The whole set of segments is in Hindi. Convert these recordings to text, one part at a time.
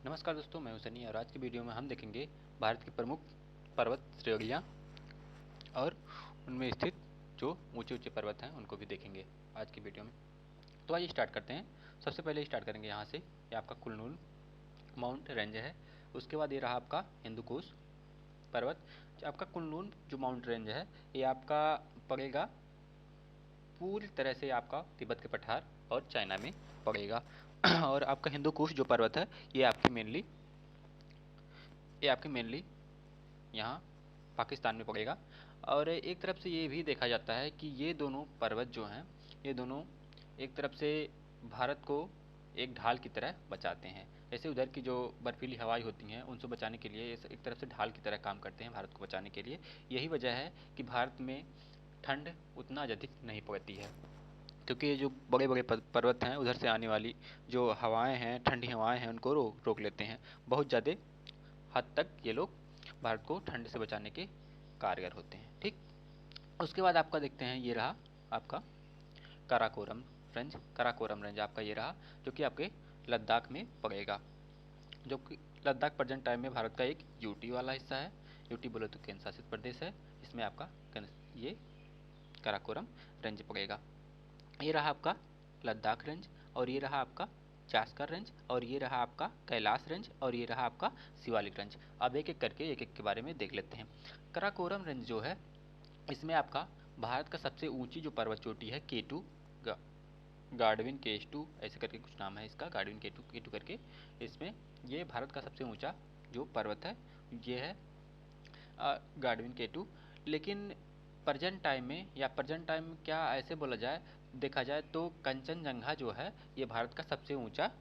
नमस्कार दोस्तों, मैं हूं सनी और आज की वीडियो में हम देखेंगे भारत की प्रमुख पर्वत श्रेणियाँ और उनमें स्थित जो ऊंचे ऊंचे पर्वत हैं उनको भी देखेंगे आज की वीडियो में। तो आइए स्टार्ट करते हैं। सबसे पहले स्टार्ट करेंगे यहाँ से। ये आपका कुल्लू माउंट रेंज है। उसके बाद ये रहा आपका हिंदू कुश पर्वत। आपका कुल्लू जो माउंट रेंज है ये आपका पड़ेगा पूरी तरह से आपका तिब्बत के पठार और चाइना में पड़ेगा। और आपका हिंदू कुश जो पर्वत है ये आपके मेनली यहाँ पाकिस्तान में पड़ेगा। और एक तरफ से ये भी देखा जाता है कि ये दोनों पर्वत जो हैं ये दोनों एक तरफ से भारत को एक ढाल की तरह बचाते हैं। जैसे उधर की जो बर्फीली हवाएं होती हैं उनसे बचाने के लिए एक तरफ से ढाल की तरह काम करते हैं भारत को बचाने के लिए। यही वजह है कि भारत में ठंड उतना अधिक नहीं पड़ती है, क्योंकि ये जो बड़े बड़े पर्वत हैं उधर से आने वाली जो हवाएं हैं, ठंडी हवाएं हैं, उनको रोक लेते हैं। बहुत ज़्यादा हद तक ये लोग भारत को ठंड से बचाने के कारगर होते हैं। ठीक, उसके बाद आपका देखते हैं ये रहा आपका काराकोरम रेंज। काराकोरम रेंज आपका ये रहा जो कि आपके लद्दाख में पड़ेगा। जो कि लद्दाख प्रेजेंट टाइम में भारत का एक यूटी वाला हिस्सा है। यूटी बोले तो केंद्र शासित प्रदेश है। इसमें आपका ये काराकोरम रेंज पड़ेगा। ये रहा आपका लद्दाख रेंज और ये रहा आपका जास्कर रेंज और ये रहा आपका कैलाश रेंज और ये रहा आपका शिवालिक रेंज। अब एक एक करके एक एक के बारे में देख लेते हैं। काराकोरम रेंज जो है इसमें आपका भारत का सबसे ऊंची जो पर्वत चोटी है केटू गार्डविन केटू ऐसे करके कुछ नाम है इसका, गार्डविन केटू केटू करके। इसमें ये भारत का सबसे ऊंचा जो पर्वत है ये है गार्डविन केटू। लेकिन प्रेजेंट टाइम में या प्रेजेंट टाइम क्या ऐसे बोला जाए, देखा जाए तो कंचनजंगा जो है ये भारत का सबसे ऊंचा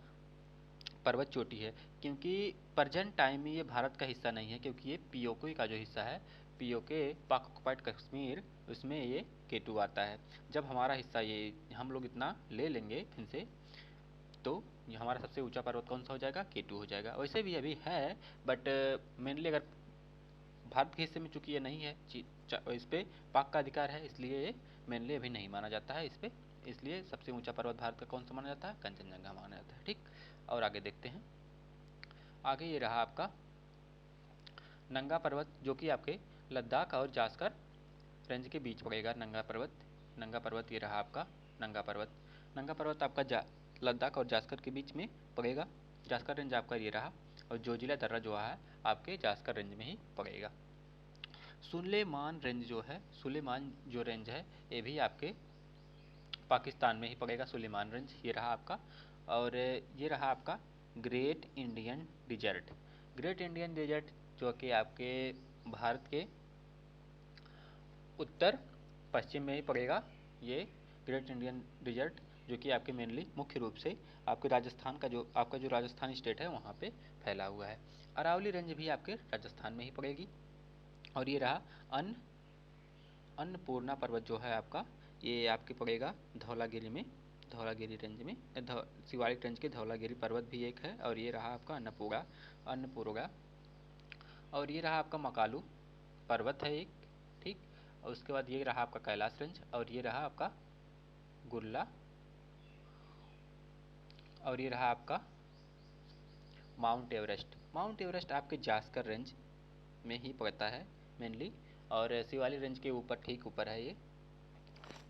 पर्वत चोटी है। क्योंकि प्रेजेंट टाइम में ये भारत का हिस्सा नहीं है, क्योंकि ये पीओके का जो हिस्सा है, पीओके पाक ऑक्युपाइड कश्मीर, उसमें ये केटू आता है। जब हमारा हिस्सा ये हम लोग इतना ले लेंगे फिर से, तो ये हमारा सबसे ऊंचा पर्वत कौन सा हो जाएगा? केटू हो जाएगा। वैसे भी अभी है, बट मेनली अगर भारत के हिस्से में चूंकि ये नहीं है, इस पे पाक का अधिकार है, इसलिए ये मेनली अभी नहीं माना जाता है इस पे। इसलिए सबसे ऊंचा पर्वत भारत का कौन सा माना जाता है? कंचनजंगा माना जाता है। ठीक, और आगे देखते हैं। आगे ये रहा आपका नंगा पर्वत जो कि आपके लद्दाख और जास्कर रेंज के बीच पड़ेगा। नंगा पर्वत ये रहा आपका नंगा पर्वत। नंगा पर्वत आपका लद्दाख और जास्कर के बीच में पड़ेगा। जास्कर रेंज आपका ये रहा और जोजिला दर्रा जो है आपके जास्कर रेंज में ही पड़ेगा। सुलेमान रेंज जो है, सुलेमान जो रेंज है ये भी आपके पाकिस्तान में ही पड़ेगा। सुलेमान रेंज ये रहा आपका। और ये रहा आपका great Indian desert. Great Indian desert जो कि आपके भारत के उत्तर पश्चिम में ही पड़ेगा। ये ग्रेट इंडियन डिजर्ट जो कि आपके मेनली मुख्य रूप से आपके राजस्थान का जो आपका जो राजस्थान स्टेट है वहाँ पे फैला हुआ है। अरावली रेंज भी आपके राजस्थान में ही पड़ेगी। और ये रहा अन्नपूर्णा पर्वत जो है आपका, ये आपके पड़ेगा धौलागिरी में, धौलागिरी रेंज में। शिवालिक रेंज के धौलागिरी पर्वत भी एक है। और ये रहा आपका अन्नपूर्णा और ये रहा आपका मकालू पर्वत है एक। ठीक, और उसके बाद ये रहा आपका कैलाश रेंज और ये रहा आपका गुल्ला और ये रहा आपका माउंट एवरेस्ट। माउंट एवरेस्ट आपके जास्कर रेंज में ही पड़ता है मेनली, और शिवालिक रेंज के ऊपर ठीक ऊपर है ये,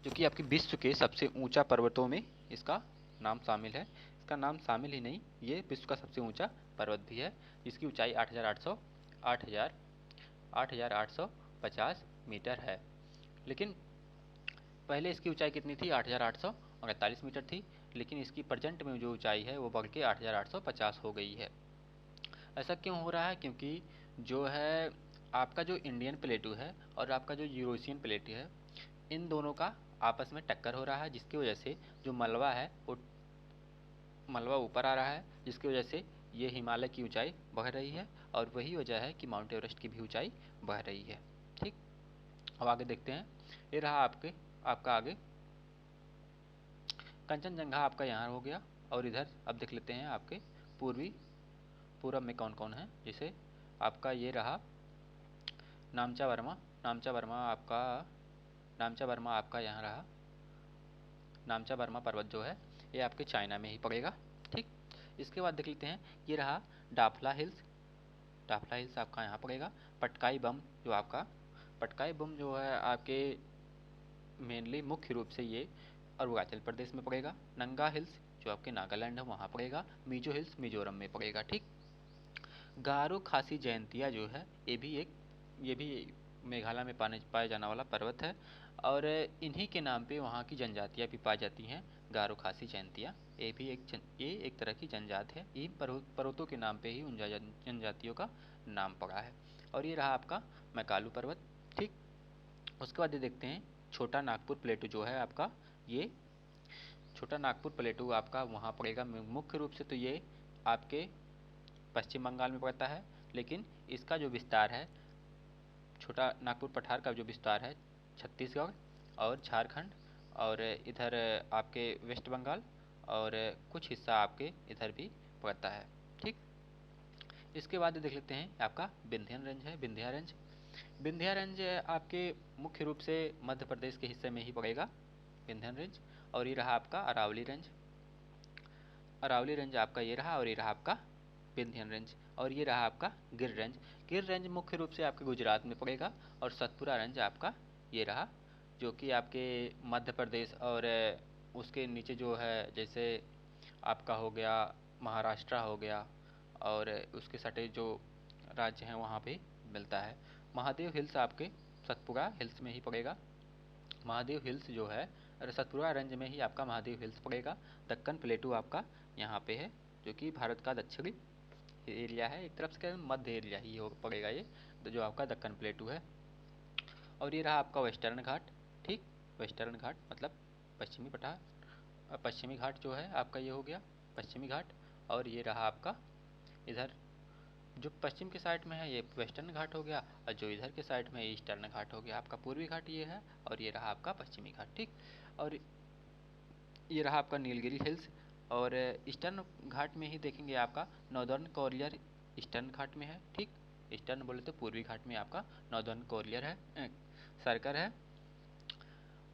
जो कि आपके विश्व के सबसे ऊंचा पर्वतों में इसका नाम शामिल है। इसका नाम शामिल ही नहीं, ये विश्व का सबसे ऊंचा पर्वत भी है, जिसकी ऊंचाई 8,850 मीटर है। लेकिन पहले इसकी ऊंचाई कितनी थी? 8,848 मीटर थी। लेकिन इसकी प्रेजेंट में जो ऊंचाई है वो बढ़ के 8,850 हो गई है। ऐसा क्यों हो रहा है? क्योंकि जो है आपका जो इंडियन प्लेटू है और आपका जो यूरोशियन प्लेटू है, इन दोनों का आपस में टक्कर हो रहा है, जिसकी वजह से जो मलबा है वो मलबा ऊपर आ रहा है, जिसकी वजह से ये हिमालय की ऊंचाई बढ़ रही है। और वही वजह है कि माउंट एवरेस्ट की भी ऊंचाई बढ़ रही है। ठीक, अब आगे देखते हैं। ये रहा आपका आगे कंचनजंगा आपका यहाँ हो गया। और इधर अब देख लेते हैं आपके पूरब में कौन कौन है। जैसे आपका ये रहा नामचा वर्मा। नामचा वर्मा आपका यहाँ रहा। नामचा वर्मा पर्वत जो है ये आपके चाइना में ही पड़ेगा। ठीक, इसके बाद देख लेते हैं, ये रहा डाफला हिल्स। डाफला हिल्स आपका यहाँ पड़ेगा। पटकाई बम जो आपका, पटकाई बम जो है आपके मेनली मुख्य रूप से ये अरुणाचल प्रदेश में पड़ेगा। नंगा हिल्स जो आपके नागालैंड है वहाँ पड़ेगा। मीजो हिल्स मिजोरम में पड़ेगा। ठीक। गारो खासी जयंतिया जो है ये भी मेघालय में पाया जाने वाला पर्वत है, और इन्हीं के नाम पे वहाँ की जनजातियाँ भी पाई जाती हैं। गारो खासी जयंतिया ये एक तरह की जनजात है। इन पर्वतों के नाम पे ही उन जनजातियों का नाम पड़ा है। और ये रहा आपका मैकालू पर्वत। ठीक। उसके बाद ये देखते हैं छोटा नागपुर प्लेटू जो है आपका, ये छोटा नागपुर प्लेटू आपका वहाँ पड़ेगा। मुख्य रूप से तो ये आपके पश्चिम बंगाल में पड़ता है, लेकिन इसका जो विस्तार है, छोटा नागपुर पठार का जो विस्तार है, छत्तीसगढ़ और झारखंड और इधर आपके वेस्ट बंगाल और कुछ हिस्सा आपके इधर भी पड़ता है। ठीक। इसके बाद देख लेते हैं आपका विंध्यन रेंज है, विंध्या रेंज। विंध्या रेंज आपके मुख्य रूप से मध्य प्रदेश के हिस्से में ही पड़ेगा, विंध्यन रेंज। और ये रहा आपका अरावली रेंज। अरावली रेंज आपका ये रहा, और ये रहा आपका विंध्यन रेंज। और ये रहा आपका गिर रेंज। गिर रेंज मुख्य रूप से आपके गुजरात में पड़ेगा। और सतपुरा रेंज आपका ये रहा, जो कि आपके मध्य प्रदेश और उसके नीचे जो है, जैसे आपका हो गया महाराष्ट्र हो गया, और उसके सटे जो राज्य हैं वहाँ पे मिलता है। महादेव हिल्स आपके सतपुरा हिल्स में ही पड़ेगा। महादेव हिल्स जो है, अरे सतपुरा रेंज में ही आपका महादेव हिल्स पड़ेगा। दक्कन प्लेटू आपका यहाँ पे है, जो कि भारत का दक्षिणी एरिया है, एक तरफ से मध्य एरिया ही हो पड़ेगा ये, तो जो आपका दक्कन प्लेटू है। और ये रहा आपका वेस्टर्न घाट। ठीक। वेस्टर्न घाट मतलब पश्चिमी पठार, पश्चिमी घाट जो है आपका ये हो गया पश्चिमी घाट। और ये रहा आपका इधर जो पश्चिम के साइड में है ये वेस्टर्न घाट हो गया, और जो इधर के साइड में ईस्टर्न घाट हो गया। आपका पूर्वी घाट ये है, और ये रहा आपका पश्चिमी घाट। ठीक। और ये रहा आपका नीलगिरी हिल्स। और ईस्टर्न घाट में ही देखेंगे आपका नॉर्दर्न कॉरियर ईस्टर्न घाट में है। ठीक। ईस्टर्न बोले तो पूर्वी घाट में आपका नॉर्दर्न कॉरियर है, सर्कर है।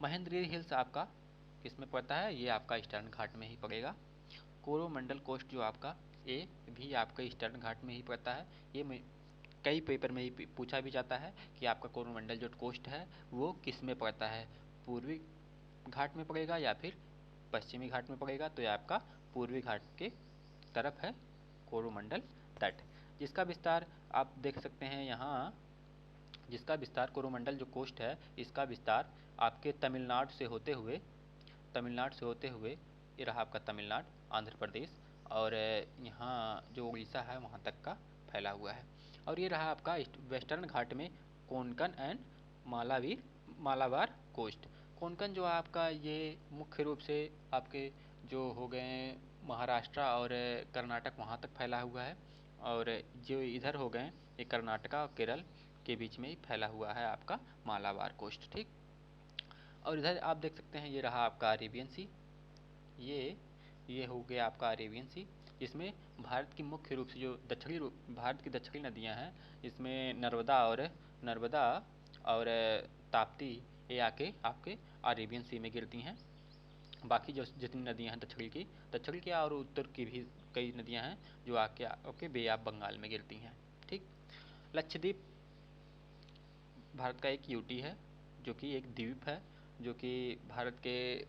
महेंद्रगिरी हिल्स आपका किस में पड़ता है, ये आपका ईस्टर्न घाट में ही पड़ेगा। कोरोमंडल कोस्ट जो आपका, ये भी आपका ईस्टर्न घाट में ही पड़ता है। ये कई पेपर में ही पूछा भी जाता है कि आपका कोरोमंडल जो कोस्ट है वो किस में पड़ता है, पूर्वी घाट में पड़ेगा या फिर पश्चिमी घाट में पड़ेगा। तो ये आपका पूर्वी घाट के तरफ है कोरोमंडल तट, जिसका विस्तार आप देख सकते हैं यहाँ। जिसका विस्तार कोरोमंडल जो कोस्ट है, इसका विस्तार आपके तमिलनाडु से होते हुए ये रहा आपका तमिलनाडु, आंध्र प्रदेश और यहाँ जो उड़ीसा है वहाँ तक का फैला हुआ है। और ये रहा आपका वेस्टर्न घाट में कोंकण एंड मालाबार कोस्ट। कोंकण जो आपका ये मुख्य रूप से आपके जो हो गए महाराष्ट्र और कर्नाटक वहाँ तक फैला हुआ है, और जो इधर हो गए ये कर्नाटका और केरल के बीच में ही फैला हुआ है आपका मालाबार कोस्ट। ठीक। और इधर आप देख सकते हैं ये रहा आपका अरेबियन सी। ये हो गया आपका अरेबियन सी, जिसमें भारत की मुख्य रूप से जो भारत की दक्षिणी नदियां हैं, इसमें नर्मदा और ताप्ती ये आके आपके अरेबियन सी में गिरती हैं। बाकी जो जितनी नदियां हैं दक्षिण की और उत्तर की भी कई नदियां हैं जो आके आपके बे ऑफ बंगाल में गिरती हैं। ठीक। लक्षद्वीप भारत का एक यूटी है, जो कि एक द्वीप है, जो कि भारत के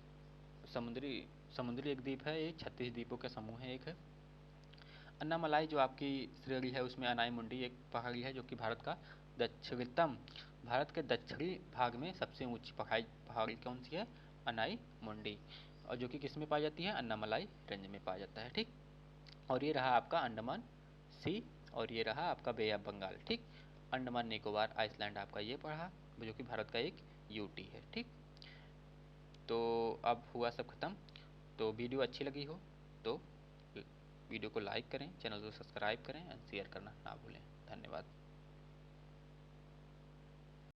समुद्री समुद्री एक द्वीप है। ये 36 द्वीपों का समूह है एक है। अन्नामलाई जो आपकी श्रेणी है उसमें अनाई मुंडी एक पहाड़ी है, जो कि भारत के दक्षिणी भाग में सबसे ऊंची पहाड़ी कौन सी है, अनाई मुंडी, और जो कि किस में पाई जाती है, अन्नामलाई रेंज में पाया जाता है। ठीक। और ये रहा आपका अंडमान सी, और ये रहा आपका बे ऑफ बंगाल। ठीक। अंडमान निकोबार आइसलैंड आपका ये पढ़ा, जो कि भारत का एक यूटी है। ठीक। तो अब हुआ सब खत्म। तो वीडियो अच्छी लगी हो तो वीडियो को लाइक करें, चैनल को सब्सक्राइब करें और शेयर करना ना भूलें। धन्यवाद।